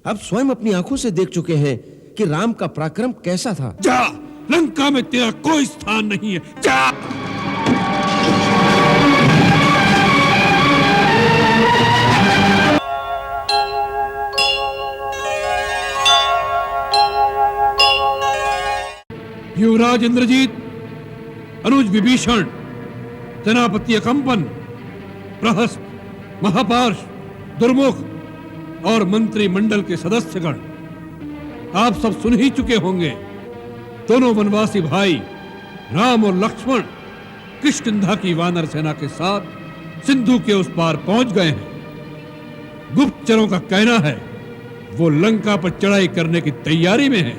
आप स्वयं अपनी आंखों से देख चुके हैं कि राम का पराक्रम कैसा था। जा, लंका में तेरा कोई स्थान नहीं है, जा। युवराज इंद्रजीत, अनुज विभीषण, सेनापति अकंपन, प्रहस्त, महापार्श, दुर्मुख और मंत्रिमंडल के सदस्यगण, आप सब सुन ही चुके होंगे। दोनों वनवासी भाई राम और लक्ष्मण किष्किंधा की वानर सेना के साथ सिंधु के उस पार पहुंच गए हैं। गुप्तचरों का कहना है वो लंका पर चढ़ाई करने की तैयारी में है।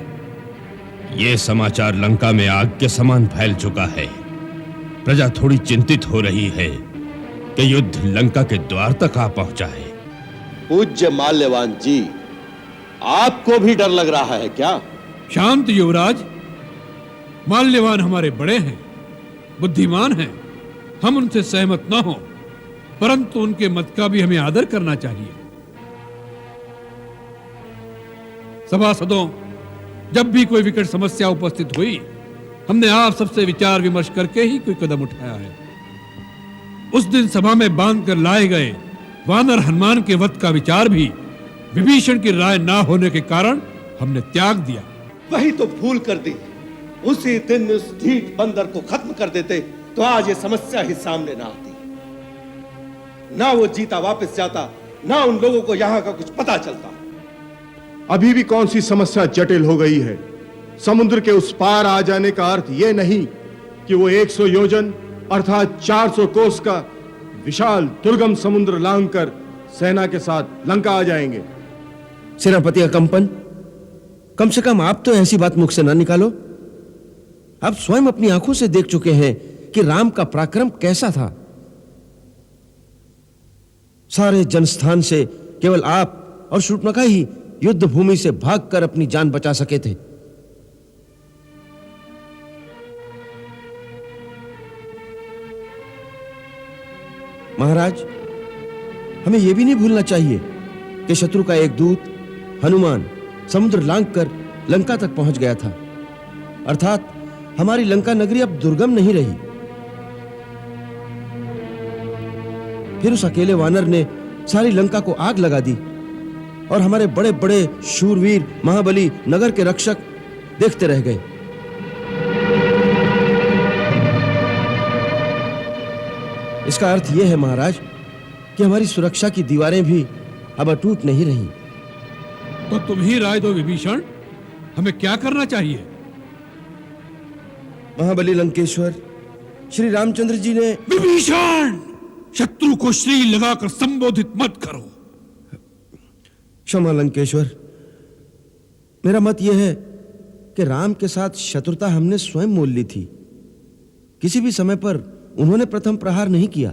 ये समाचार लंका में आग के समान फैल चुका है। प्रजा थोड़ी चिंतित हो रही है कि युद्ध लंका के द्वार तक आ पहुंचा है। पूज्य माल्यवान जी, आपको भी डर लग रहा है क्या? शांत युवराज, माल्यवान हमारे बड़े हैं, बुद्धिमान हैं, हम उनसे सहमत न हो, परंतु उनके मत का भी हमें आदर करना चाहिए। सभासदों, जब भी कोई विकट समस्या उपस्थित हुई, हमने आप सबसे विचार विमर्श करके ही कोई कदम उठाया है। उस दिन सभा में बांध कर लाए गए वानर हनुमान के वध का विचार भी विभीषण की राय ना होने के कारण हमने त्याग दिया। वही तो भूल कर दी। उसी दिन उस ढीठ बंदर को खत्म कर देते तो आज ये समस्या ही सामने ना आती। ना वो जीता वापस जाता, ना उन लोगों को यहाँ का कुछ पता चलता। अभी भी कौन सी समस्या जटिल हो गई है। समुद्र के उस पार आ जाने का अर्थ यह नहीं कि वो 100 योजन अर्थात 400 कोस का विशाल दुर्गम समुद्र लांघकर सेना के साथ लंका आ जाएंगे। सेनापति अकंपन, कम से कम आप तो ऐसी बात मुख से ना निकालो। आप स्वयं अपनी आंखों से देख चुके हैं कि राम का पराक्रम कैसा था। सारे जनस्थान से केवल आप और शूर्पणखा ही युद्ध भूमि से भागकर अपनी जान बचा सके थे। महाराज, हमें यह भी नहीं भूलना चाहिए कि शत्रु का एक दूत हनुमान समुद्र लांघकर लंका तक पहुंच गया था, अर्थात हमारी लंका नगरी अब दुर्गम नहीं रही। फिर उस अकेले वानर ने सारी लंका को आग लगा दी और हमारे बड़े बड़े शूरवीर महाबली नगर के रक्षक देखते रह गए। इसका अर्थ यह है महाराज कि हमारी सुरक्षा की दीवारें भी अब अटूट नहीं रही। तो तुम ही राय दो विभीषण, हमें क्या करना चाहिए? महाबली लंकेश्वर, श्री रामचंद्र जी ने। विभीषण, शत्रु को श्री लगाकर संबोधित मत करो। क्षमा लंकेश्वर, मेरा मत यह है कि राम के साथ शत्रुता हमने स्वयं मोल ली थी। किसी भी समय पर उन्होंने प्रथम प्रहार नहीं किया।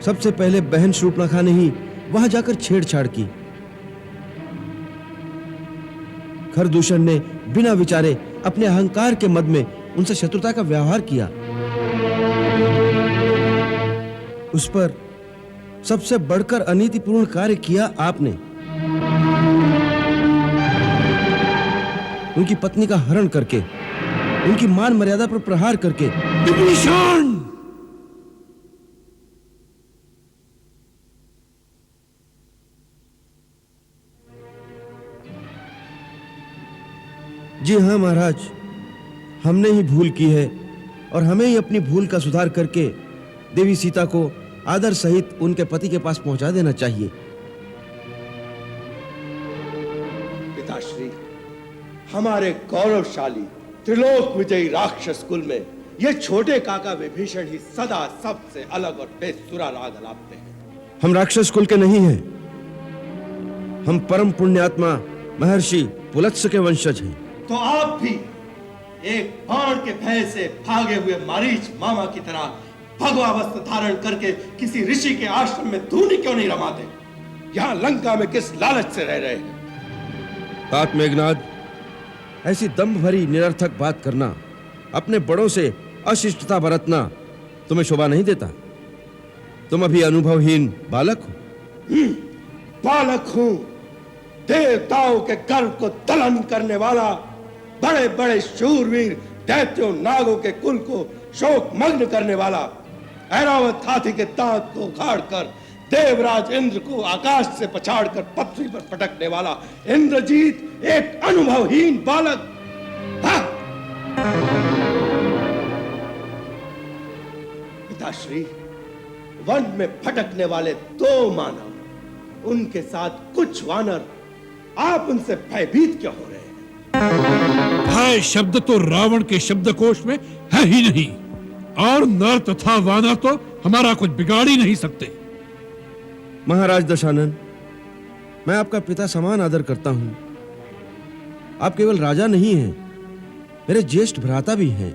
सबसे पहले बहन शूर्पणखा ने ही वहां जाकर छेड़छाड़ की। खरदूषण ने बिना विचारे अपने अहंकार के मद में उनसे शत्रुता का व्यवहार किया। उस पर सबसे बढ़कर अनीतिपूर्ण कार्य किया आपने। उनकी पत्नी का हरण करके, उनकी मान मर्यादा पर प्रहार करके। विभीषण! जी हां महाराज, हमने ही भूल की है और हमें ही अपनी भूल का सुधार करके देवी सीता को आदर सहित उनके पति के पास पहुंचा देना चाहिए। पिताश्री, हमारे गौरवशाली त्रिलोक विजयी राक्षस कुल में ये छोटे काका विभीषण ही सदा सबसे अलग और बेसुरा राग अलापते हैं। हम राक्षस कुल के नहीं हैं, हम परम पुण्यात्मा महर्षि पुलत्स्य के वंशज हैं। तो आप भी एक बाण के भय से भागे हुए मारीच मामा की तरह भगवा वस्त्र धारण करके किसी ऋषि के आश्रम में धूनी क्यों नहीं रमाते? यहां लंका में किस लालच से रह रहे हैं? तात मेघनाद, ऐसी दंभ भरी निरर्थक बात करना, अपने बड़ों से अशिष्टता बरतना तुम्हें शोभा नहीं देता। तुम अभी अनुभवहीन बालक हो। बालक हूं, देवताओं के गर्व को दलन करने वाला, बड़े बड़े शूरवीर दैत्यों नागों के कुल को शोक मग्न करने वाला, ऐरावत हाथी के दांत को उखाड़कर देवराज इंद्र को आकाश से पछाड़कर पृथ्वी पर पटकने वाला इंद्रजीत एक अनुभवहीन बालक। हाँ? पिताश्री, वन में भटकने वाले 2 मानव, उनके साथ कुछ वानर, आप उनसे भयभीत क्यों हो रहे हैं? भय शब्द तो रावण के शब्दकोश में है ही नहीं, और नर तथा वानर तो हमारा कुछ बिगाड़ ही नहीं सकते। महाराज दशानन, मैं आपका पिता समान आदर करता हूं। आप केवल राजा नहीं हैं, मेरे ज्येष्ठ भ्राता भी हैं,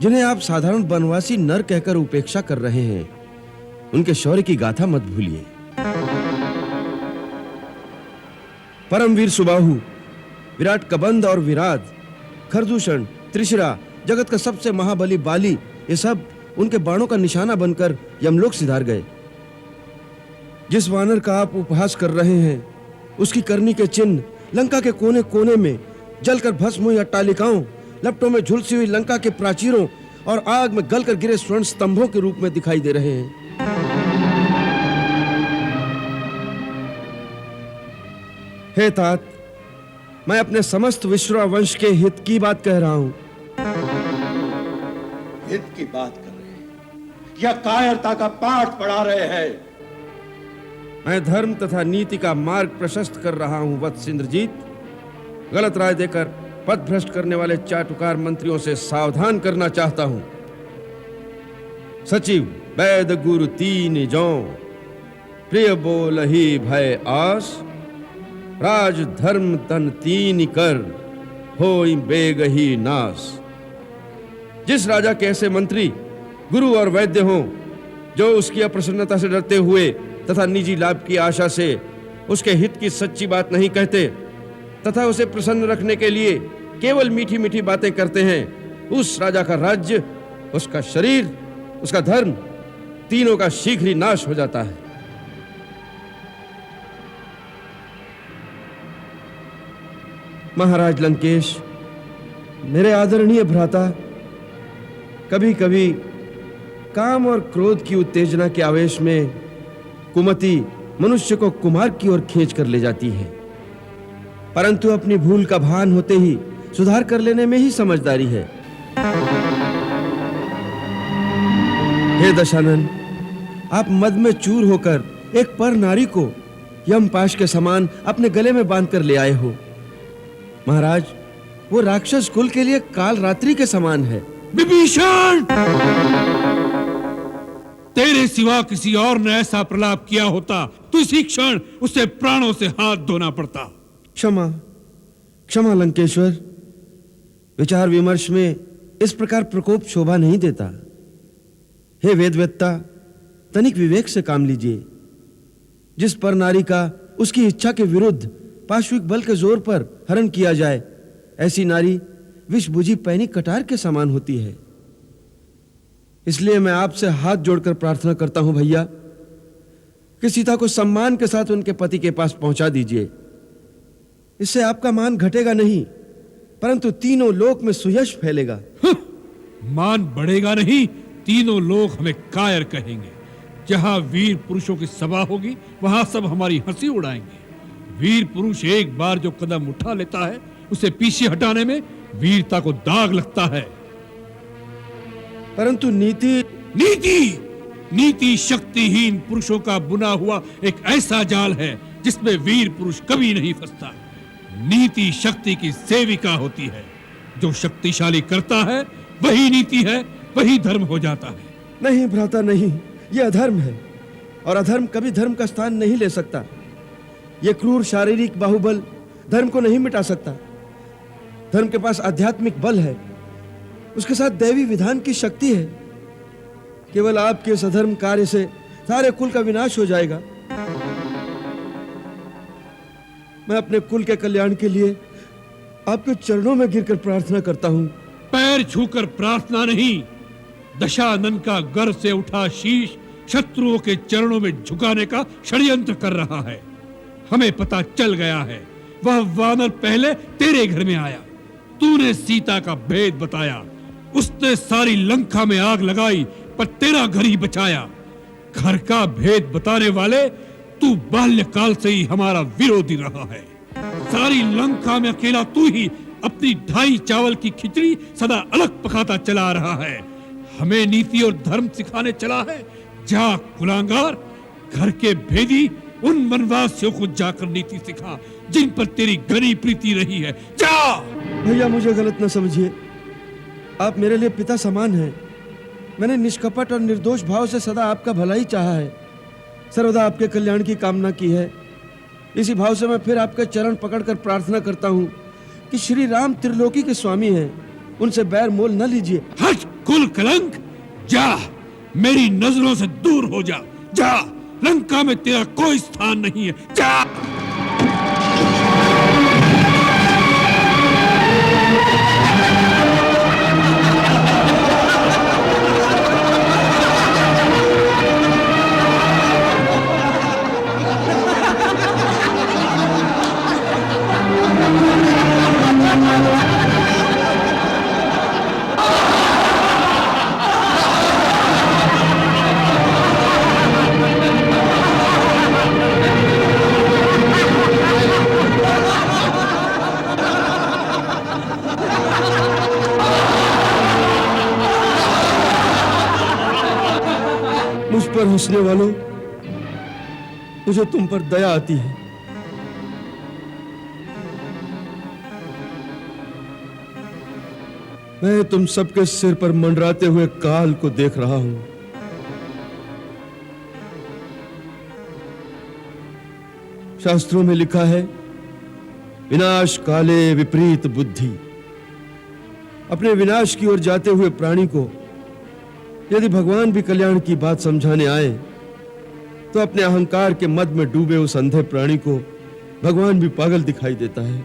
जिन्हें आप साधारण वनवासी नर कहकर उपेक्षा कर रहे हैं। उनके शौर्य की गाथा मत भूलिए। परमवीर सुबाहु, विराट कबंध और विराट, खरदूषण, त्रिशिरा, जगत का सबसे महाबली बाली, ये सब उनके बाणों का निशाना बनकर यमलोक सिधार गए। जिस वानर का आप उपहास कर रहे हैं, उसकी करनी के चिन्ह लंका के कोने कोने में जलकर भस्म हुई अट्टालिकाओं, लपटों में झुलसी हुई लंका के प्राचीरों और आग में गलकर गिरे स्वर्ण स्तंभों के रूप में दिखाई दे रहे हैं। हे तात, मैं अपने समस्त विश्वा वंश के हित की बात कह रहा हूं। हित की बात कर रहे हैं या कायरता का पाठ पढ़ा रहे हैं? मैं धर्म तथा नीति का मार्ग प्रशस्त कर रहा हूं वत्स इंद्रजीत। गलत राय देकर पथ भ्रष्ट करने वाले चाटुकार मंत्रियों से सावधान करना चाहता हूं। सचिव वैद गुरु 3 जौ, प्रिय बोल ही भय आस, राज धर्म तन 3 कर, होई बेग ही नाश। जिस राजा के ऐसे मंत्री गुरु और वैद्य हों, जो उसकी अप्रसन्नता से डरते हुए तथा निजी लाभ की आशा से उसके हित की सच्ची बात नहीं कहते तथा उसे प्रसन्न रखने के लिए केवल मीठी मीठी बातें करते हैं, उस राजा का राज्य, उसका शरीर, उसका धर्म, तीनों का शीघ्र ही नाश हो जाता है। महाराज लंकेश, मेरे आदरणीय भ्राता, कभी कभी काम और क्रोध की उत्तेजना के आवेश में कुमति मनुष्य को कुमार्ग की ओर खींच कर ले जाती है, परंतु अपनी भूल का भान होते ही सुधार कर लेने में ही समझदारी है। हे दशानन, आप मद में चूर होकर एक पर नारी को यमपाश के समान अपने गले में बांध कर ले आए हो। महाराज, वो राक्षस कुल के लिए काल रात्रि के समान है। विभीषण, तेरे सिवा किसी और ने ऐसा प्रलाप किया होता तो इसी क्षण उसे प्राणों से हाथ धोना पड़ता। क्षमा क्षमा लंकेश्वर, विचार विमर्श में इस प्रकार प्रकोप शोभा नहीं देता। हे वेदवेत्ता, तनिक विवेक से काम लीजिए। जिस पर नारी का उसकी इच्छा के विरुद्ध पाश्विक बल के जोर पर हरण किया जाए, ऐसी नारी विष बुझी पैनी कटार के समान होती है। इसलिए मैं आपसे हाथ जोड़कर प्रार्थना करता हूं भैया कि सीता को सम्मान के साथ उनके पति के पास पहुंचा दीजिए। इससे आपका मान घटेगा नहीं, परंतु तीनों लोक में सुयश फैलेगा। मान बढ़ेगा नहीं, तीनों लोग हमें कायर कहेंगे। जहां वीर पुरुषों की सभा होगी, वहां सब हमारी हंसी उड़ाएंगे। वीर पुरुष एक बार जो कदम उठा लेता है, उसे पीछे हटाने में वीरता को दाग लगता है। परंतु नीति शक्तिहीन पुरुषों का बुना हुआ एक ऐसा जाल है जिसमें वीर पुरुष कभी नहीं फंसता। नीति शक्ति की सेविका होती है। जो शक्तिशाली करता है वही नीति है, वही धर्म हो जाता है। नहीं भ्राता, नहीं, यह अधर्म है और अधर्म कभी धर्म का स्थान नहीं ले सकता। यह क्रूर शारीरिक बाहुबल धर्म को नहीं मिटा सकता। धर्म के पास आध्यात्मिक बल है, उसके साथ दैवी विधान की शक्ति है। केवल आपके इस अधर्म कार्य से सारे कुल का विनाश हो जाएगा। मैं अपने कुल के कल्याण के लिए आपके चरणों में गिरकर प्रार्थना करता हूं। पैर छूकर प्रार्थना नहीं, दशानन का गर्व से उठा शीश शत्रुओं के चरणों में झुकाने का षड्यंत्र कर रहा है। हमें पता चल गया है, वह वानर पहले तेरे घर में आया, तूने सीता का भेद बताया, उसने सारी लंका में आग लगाई पर तेरा घर ही बचाया। घर का भेद बताने वाले तू बाल्यकाल से ही हमारा विरोधी रहा है। सारी लंका में अकेला तू ही अपनी 2.5 चावल की खिचड़ी सदा अलग पकाता चला रहा है। हमें नीति और धर्म सिखाने चला है। जा कुलांगार, घर के भेदी उन वनवासियों को जाकर नीति सिखा जिन पर तेरी घनी प्रीति रही है। जा। भैया मुझे गलत न समझिए, आप मेरे लिए पिता समान हैं। मैंने निष्कपट और निर्दोष भाव से सदा आपका भला ही चाहा है, सर्वदा आपके कल्याण की कामना की है। इसी भाव से मैं फिर आपके चरण पकड़कर प्रार्थना करता हूँ कि श्री राम त्रिलोकी के स्वामी हैं, उनसे बैर मोल न लीजिए। हट कुल कलंक, जा मेरी नजरों से दूर हो जा। जा, लंका में तेरा कोई स्थान नहीं है। जा। मुझ पर हंसने वालों, मुझे तुम पर दया आती है। मैं तुम सबके सिर पर मंडराते हुए काल को देख रहा हूं। शास्त्रों में लिखा है, विनाश काले विपरीत बुद्धि। अपने विनाश की ओर जाते हुए प्राणी को यदि भगवान भी कल्याण की बात समझाने आए तो अपने अहंकार के मद में डूबे उस अंधे प्राणी को भगवान भी पागल दिखाई देता है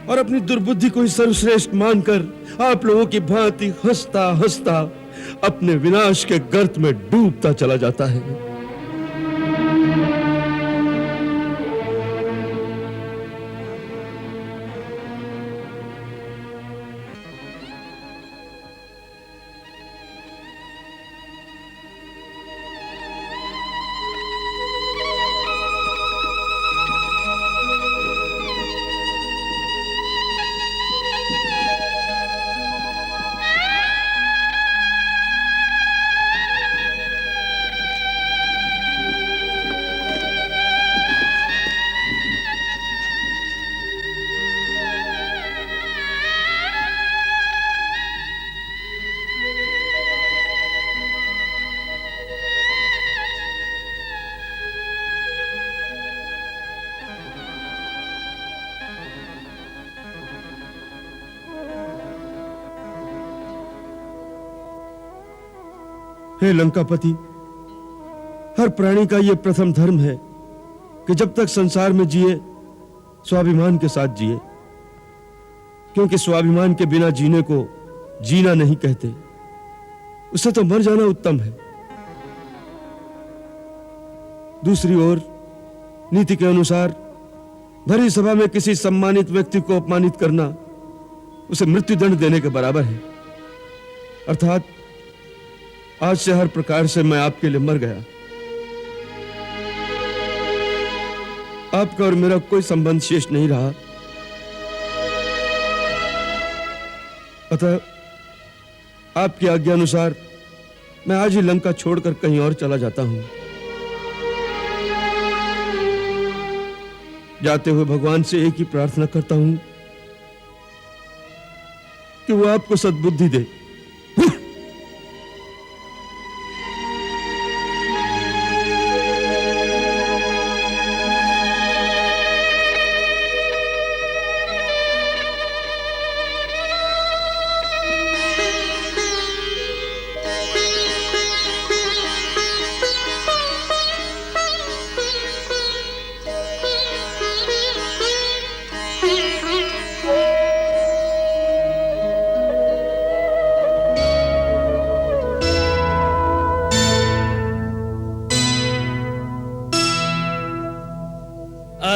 और अपनी दुर्बुद्धि को ही सर्वश्रेष्ठ मानकर आप लोगों की भांति हंसता हंसता अपने विनाश के गर्त में डूबता चला जाता है। हे लंकापति, हर प्राणी का यह प्रथम धर्म है कि जब तक संसार में जिए स्वाभिमान के साथ जिए, क्योंकि स्वाभिमान के बिना जीने को जीना नहीं कहते, उससे तो मर जाना उत्तम है। दूसरी ओर नीति के अनुसार भरी सभा में किसी सम्मानित व्यक्ति को अपमानित करना उसे मृत्युदंड देने के बराबर है। अर्थात आज से हर प्रकार से मैं आपके लिए मर गया। आपका और मेरा कोई संबंध शेष नहीं रहा। अतः आपकी आज्ञा अनुसार मैं आज ही लंका छोड़कर कहीं और चला जाता हूं। जाते हुए भगवान से एक ही प्रार्थना करता हूं कि वो आपको सद्बुद्धि दे।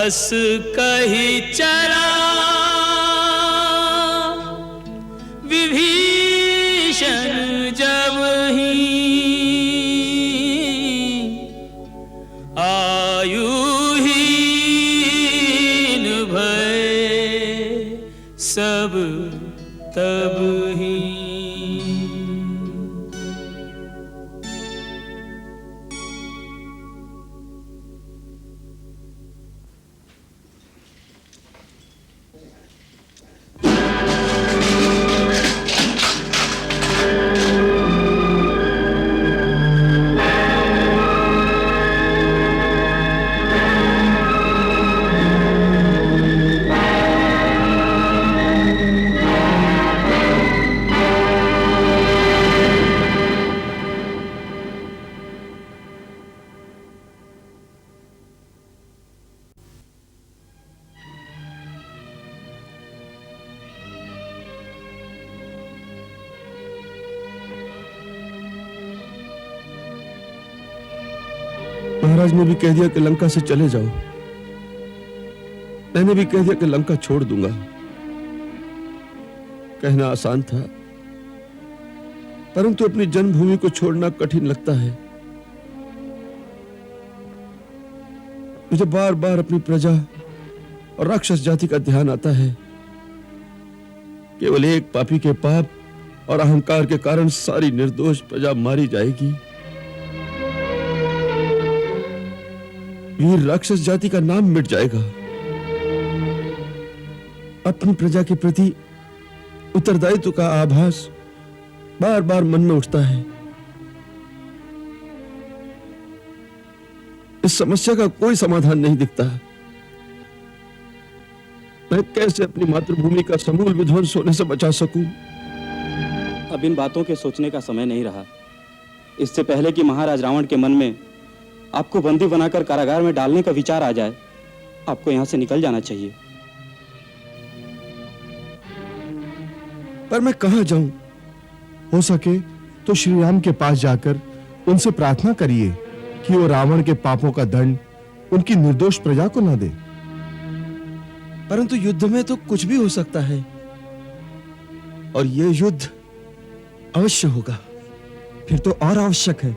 हंस कही चला विभीषण जब ही आयुहीन भय सब तब ही। महाराज ने भी कह दिया कि लंका से चले जाओ। मैंने भी कह दिया कि लंका छोड़ दूंगा। कहना आसान था, परंतु अपनी जन्मभूमि को छोड़ना कठिन लगता है। मुझे बार बार अपनी प्रजा और राक्षस जाति का ध्यान आता है। केवल एक पापी के पाप और अहंकार के कारण सारी निर्दोष प्रजा मारी जाएगी। वीर राक्षस जाति का नाम मिट जाएगा। अपनी प्रजा के प्रति उत्तरदायित्व का आभास बार बार मन में उठता है। इस समस्या का कोई समाधान नहीं दिखता। मैं कैसे अपनी मातृभूमि का समूल विध्वंस होने से बचा सकूं? अब इन बातों के सोचने का समय नहीं रहा। इससे पहले कि महाराज रावण के मन में आपको बंदी बनाकर कारागार में डालने का विचार आ जाए, आपको यहां से निकल जाना चाहिए। पर मैं कहां जाऊं? हो सके तो श्री राम के पास जाकर उनसे प्रार्थना करिए कि वो रावण के पापों का दंड उनकी निर्दोष प्रजा को न दे। परंतु युद्ध में तो कुछ भी हो सकता है, और यह युद्ध अवश्य होगा। फिर तो और आवश्यक है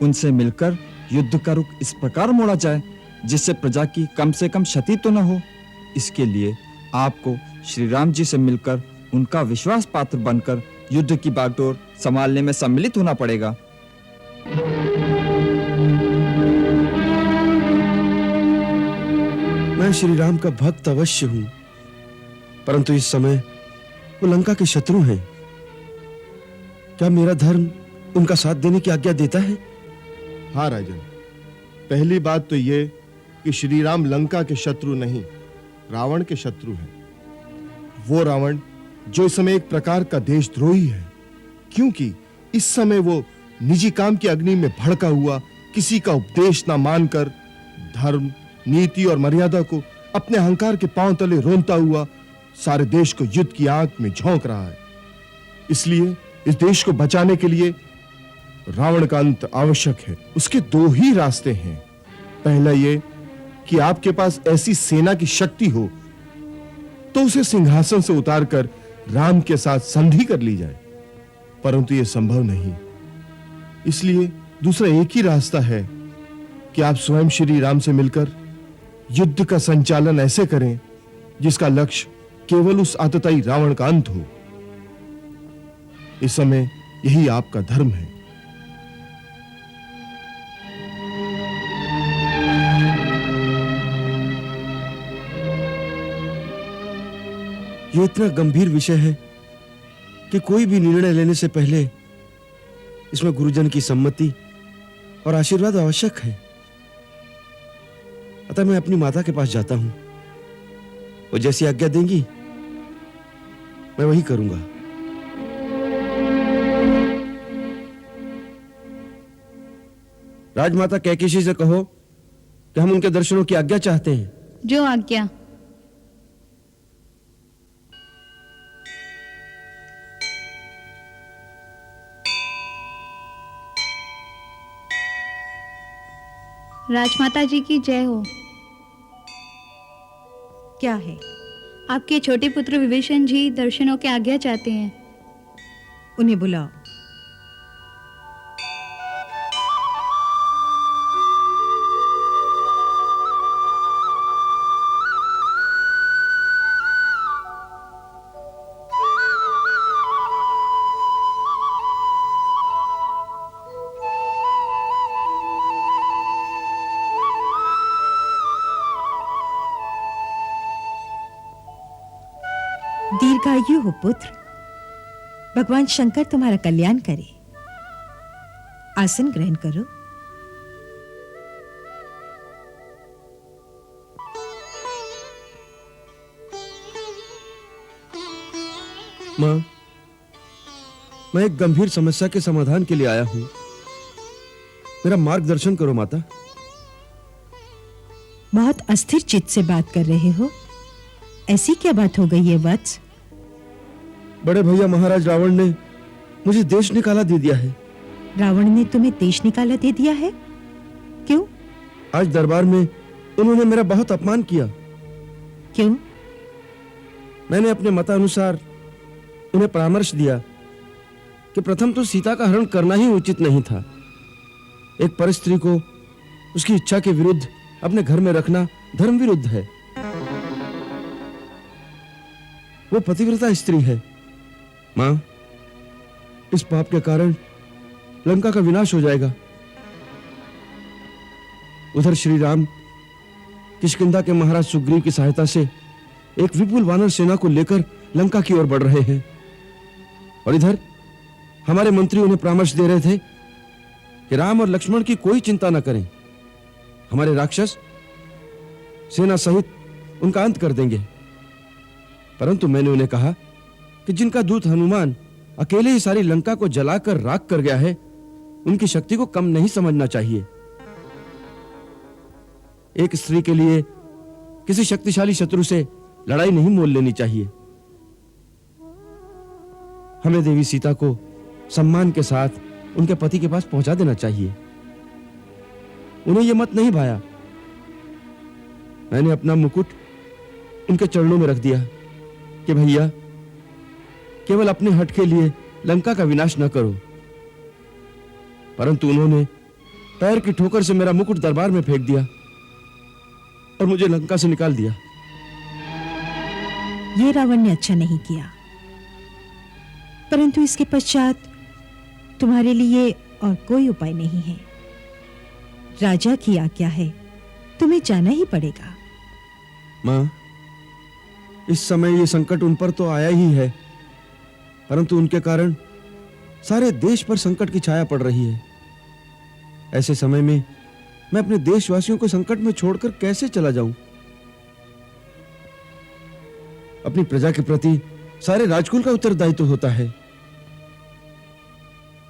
उनसे मिलकर युद्ध का रुख इस प्रकार मोड़ा जाए जिससे प्रजा की कम से कम क्षति तो न हो। इसके लिए आपको श्री राम जी से मिलकर उनका विश्वास पात्र बनकर युद्ध की बागडोर संभालने में सम्मिलित होना पड़ेगा। मैं श्री राम का भक्त अवश्य हूं, परंतु इस समय वो लंका के शत्रु हैं। क्या मेरा धर्म उनका साथ देने की आज्ञा देता है? हाँ राजन, पहली बात तो ये कि श्री राम लंका के शत्रु नहीं, रावण के शत्रु हैं। वो रावण जो इस समय एक प्रकार का देशद्रोही है, क्योंकि इस समय वो निजी काम की अग्नि में भड़का हुआ किसी का उपदेश ना मानकर धर्म, नीति और मर्यादा को अपने अहंकार के पांव तले रोनता हुआ सारे देश को युद्ध की आग में झोंक रहा है। इसलिए इस देश को बचाने के लिए रावण का अंत आवश्यक है। उसके दो ही रास्ते हैं। पहला ये कि आपके पास ऐसी सेना की शक्ति हो तो उसे सिंहासन से उतारकर राम के साथ संधि कर ली जाए, परंतु यह संभव नहीं। इसलिए दूसरा एक ही रास्ता है कि आप स्वयं श्री राम से मिलकर युद्ध का संचालन ऐसे करें जिसका लक्ष्य केवल उस आतताई रावण का अंत हो। इस समय यही आपका धर्म है। ये इतना गंभीर विषय है कि कोई भी निर्णय लेने से पहले इसमें गुरुजन की सम्मति और आशीर्वाद आवश्यक है। अतः मैं अपनी माता के पास जाता हूं। वो जैसी आज्ञा देंगी मैं वही करूंगा। राजमाता कैकेयी से कहो कि हम उनके दर्शनों की आज्ञा चाहते हैं। जो आज्ञा। राजमाता जी की जय हो। क्या है? आपके छोटे पुत्र विभीषण जी दर्शनों के आज्ञा चाहते हैं। उन्हें बुलाओ। दीर्घायु हो पुत्र, भगवान शंकर तुम्हारा कल्याण करे। आसन ग्रहण करो। मां, मैं एक गंभीर समस्या के समाधान के लिए आया हूं। मेरा मार्गदर्शन करो माता। बहुत अस्थिर चित्त से बात कर रहे हो। ऐसी क्या बात हो गई है वत्स? बड़े भैया महाराज रावण ने मुझे देश निकाला दे दिया है। रावण ने तुम्हें देश निकाला दे दिया है? क्यों? आज दरबार में उन्होंने मेरा बहुत अपमान किया। क्यों? मैंने अपने मतानुसार उन्हें परामर्श दिया कि प्रथम तो सीता का हरण करना ही उचित नहीं था। एक परस्त्री को उसकी इच्छा के विरुद्ध अपने घर में रखना धर्म विरुद्ध है। वो पतिव्रता स्त्री है। मां, इस पाप के कारण लंका का विनाश हो जाएगा। उधर श्री राम किष्किंधा के महाराज सुग्रीव की सहायता से एक विपुल वानर सेना को लेकर लंका की ओर बढ़ रहे हैं, और इधर हमारे मंत्री उन्हें परामर्श दे रहे थे कि राम और लक्ष्मण की कोई चिंता न करें, हमारे राक्षस सेना सहित उनका अंत कर देंगे। परंतु मैंने उन्हें कहा कि जिनका दूत हनुमान अकेले ही सारी लंका को जलाकर राख कर गया है, उनकी शक्ति को कम नहीं समझना चाहिए। एक स्त्री के लिए किसी शक्तिशाली शत्रु से लड़ाई नहीं मोल लेनी चाहिए। हमें देवी सीता को सम्मान के साथ उनके पति के पास पहुंचा देना चाहिए। उन्हें यह मत नहीं भाया। मैंने अपना मुकुट उनके चरणों में रख दिया कि भैया, केवल अपने हट के लिए लंका का विनाश न करो। परंतु उन्होंने पैर की ठोकर से मेरा मुकुट दरबार में फेंक दिया और मुझे लंका से निकाल दिया। ये रावण ने अच्छा नहीं किया, परंतु इसके पश्चात तुम्हारे लिए और कोई उपाय नहीं है। राजा की आज्ञा है, तुम्हें जाना ही पड़ेगा। मां, इस समय ये संकट उन पर तो आया ही है, परंतु उनके कारण सारे देश पर संकट की छाया पड़ रही है। ऐसे समय में मैं अपने देशवासियों को संकट में छोड़कर कैसे चला जाऊं? अपनी प्रजा के प्रति सारे राजकुल का उत्तरदायित्व होता है।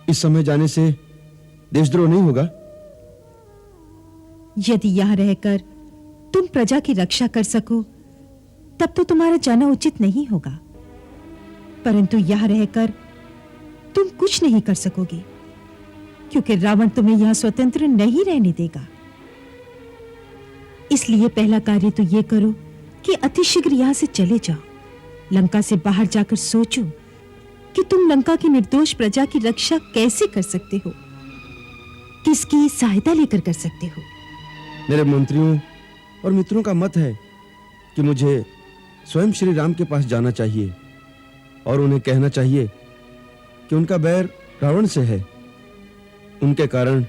इस समय जाने से देशद्रोह नहीं होगा। यदि यहां रहकर तुम प्रजा की रक्षा कर सको तब तो तुम्हारा जाना उचित नहीं होगा, परंतु यहां रहकर तुम कुछ नहीं कर सकोगे, क्योंकि रावण तुम्हें यहां स्वतंत्र नहीं रहने देगा। इसलिए पहला कार्य तो यह करो कि अतिशीघ्र यहां से चले जाओ। लंका से बाहर जाकर सोचो कि तुम लंका की निर्दोष प्रजा की रक्षा कैसे कर सकते हो, किसकी सहायता लेकर कर सकते हो। मेरे मंत्रियों और मित्रों का मत है कि मुझे स्वयं श्री राम के पास जाना चाहिए और उन्हें कहना चाहिए कि उनका बैर रावण से है। उनके कारण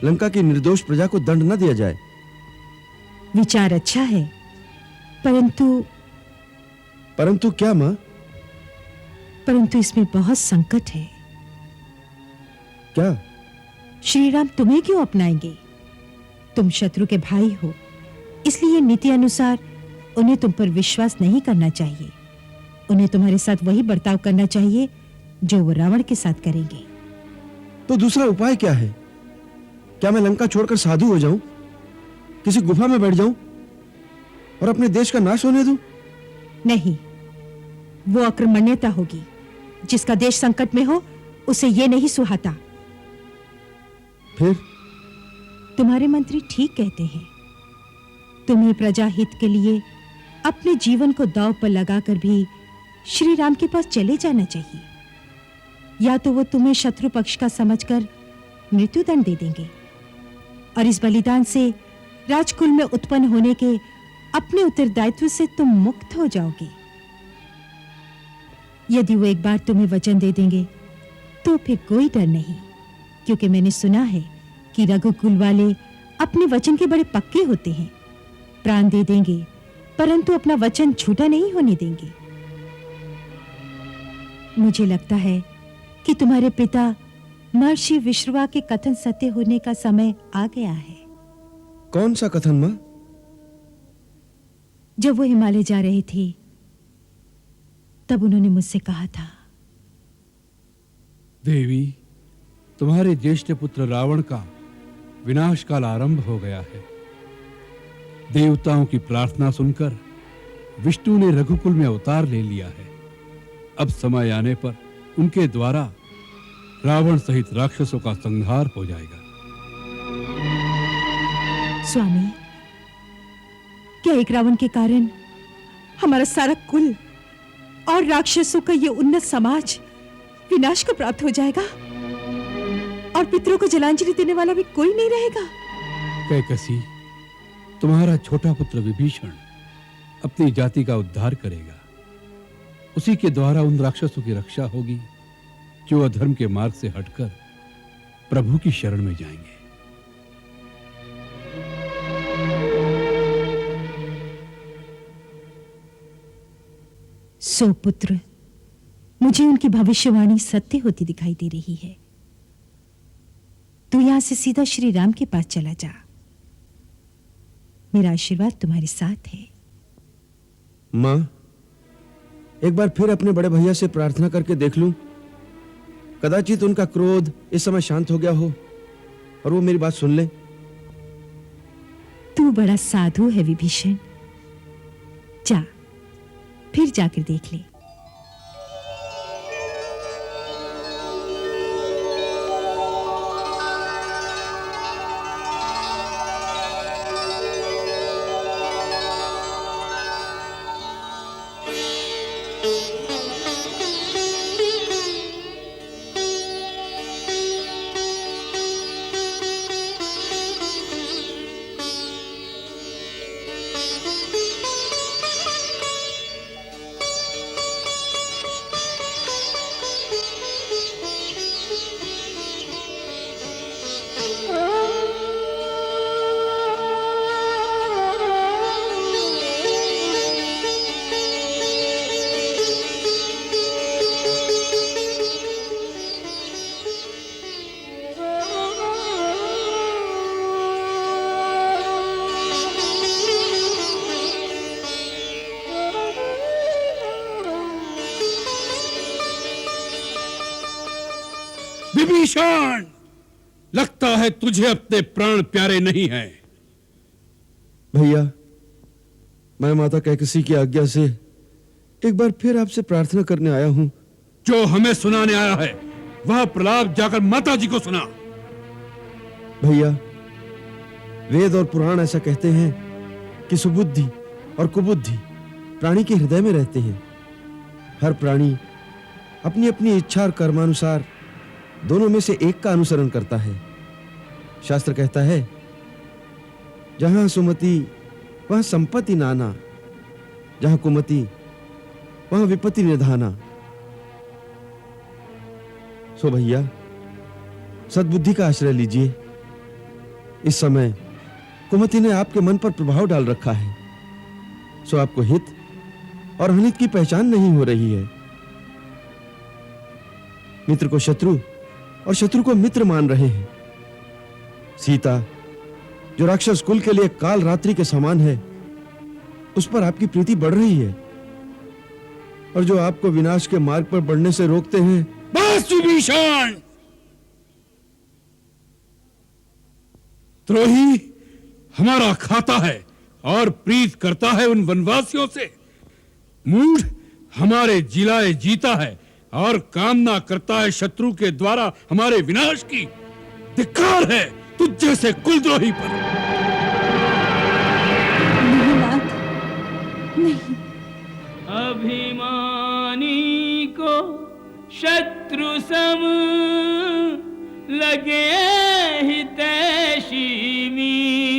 लंका की निर्दोष प्रजा को दंड न दिया जाए। विचार अच्छा है, परंतु क्या मां? परंतु इसमें बहुत संकट है। क्या? श्री राम तुम्हें क्यों अपनाएंगे? तुम शत्रु के भाई हो, इसलिए नीति अनुसार उन्हें तुम पर विश्वास नहीं करना चाहिए। उन्हें तुम्हारे साथ वही बर्ताव करना चाहिए जो वो रावण के साथ करेंगे। तो दूसरा उपाय क्या है? क्या मैं लंका छोड़कर साधु हो जाऊं, किसी गुफा में बैठ जाऊं और अपने देश का नाश होने दूं? नहीं, वो अक्रमण्यता होगी। जिसका देश संकट में हो उसे ये नहीं सुहाता। फिर? तुम्हारे मंत्री ठीक कहते हैं। तुम्हें प्रजा हित के लिए अपने जीवन को दांव पर लगाकर भी श्री राम के पास चले जाना चाहिए, या तो वो तुम्हें शत्रु पक्ष का समझकर मृत्युदंड दे देंगे और इस बलिदान से राजकुल में उत्पन्न होने के अपने उत्तरदायित्व से तुम मुक्त हो जाओगे। यदि वो एक बार तुम्हें वचन दे देंगे तो फिर कोई डर नहीं, क्योंकि मैंने सुना है कि रघुकुल वाले अपने वचन के बड़े पक्के होते हैं। प्राण दे देंगे परंतु अपना वचन झूठा नहीं होने देंगे। मुझे लगता है कि तुम्हारे पिता महर्षि विश्रवा के कथन सत्य होने का समय आ गया है। कौन सा कथन मां? जब वो हिमालय जा रहे थे तब उन्होंने मुझसे कहा था, देवी, तुम्हारे ज्येष्ठ पुत्र रावण का विनाश काल आरंभ हो गया है। देवताओं की प्रार्थना सुनकर विष्णु ने रघुकुल में अवतार ले लिया है। अब समय आने पर उनके द्वारा रावण सहित राक्षसों का संहार हो जाएगा। स्वामी, क्या एक रावण के कारण हमारा सारा कुल और राक्षसों का ये उन्नत समाज विनाश को प्राप्त हो जाएगा और पितरों को जलांजलि देने वाला भी कोई नहीं रहेगा? कैकसी, तुम्हारा छोटा पुत्र विभीषण अपनी जाति का उद्धार करेगा। उसी के द्वारा उन राक्षसों की रक्षा होगी जो अधर्म के मार्ग से हटकर प्रभु की शरण में जाएंगे। सो पुत्र, मुझे उनकी भविष्यवाणी सत्य होती दिखाई दे रही है। तू यहां से सीधा श्री राम के पास चला जा। मेरा आशीर्वाद तुम्हारे साथ है। मां, एक बार फिर अपने बड़े भैया से प्रार्थना करके देख लूं। कदाचित उनका क्रोध इस समय शांत हो गया हो और वो मेरी बात सुन ले। तू बड़ा साधु है विभीषण। जा, फिर जाकर देख ले। विभीषण, लगता है तुझे अपने प्राण प्यारे नहीं हैं। भैया, मैं माता कैकसी की आज्ञा से एक बार फिर आपसे प्रार्थना करने आया हूं। जो हमें सुनाने आया है वह प्रलाप जाकर माता जी को सुना। भैया, वेद और पुराण ऐसा कहते हैं कि सुबुद्धि और कुबुद्धि प्राणी के हृदय में रहते हैं। हर प्राणी अपनी अपनी इच्छा और कर्मानुसार दोनों में से एक का अनुसरण करता है। शास्त्र कहता है, जहां सुमति वहां संपत्ति नाना, जहां कुमति वहां विपत्ति निधाना। सो भैया, सद्बुद्धि का आश्रय लीजिए। इस समय कुमति ने आपके मन पर प्रभाव डाल रखा है, सो आपको हित और अनित की पहचान नहीं हो रही है। मित्र को शत्रु और शत्रु को मित्र मान रहे हैं। सीता, जो राक्षस कुल के लिए काल रात्रि के समान है, उस पर आपकी प्रीति बढ़ रही है, और जो आपको विनाश के मार्ग पर बढ़ने से रोकते हैं। बस विभीषण! द्रोही हमारा खाता है और प्रीत करता है उन वनवासियों से। मूढ़ हमारे जिलाए जीता है और कामना करता है शत्रु के द्वारा हमारे विनाश की। धिक्कार है तुझ जैसे कुलद्रोही पर। नहीं नाथ, नहीं। अभिमानी को शत्रु सम लगे हितैषी मीत,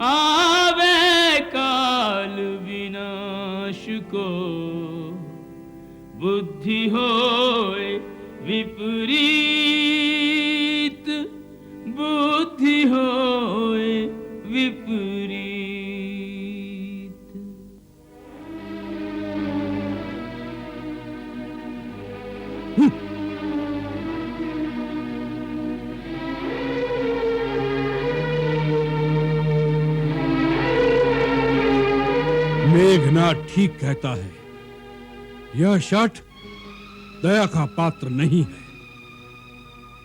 आवे काल विनाश को बुद्धि होए विपरीत, बुद्धि होए विपरीत। मेघनाद ठीक कहता है, यह शठ दया का पात्र नहीं है,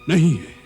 नहीं है।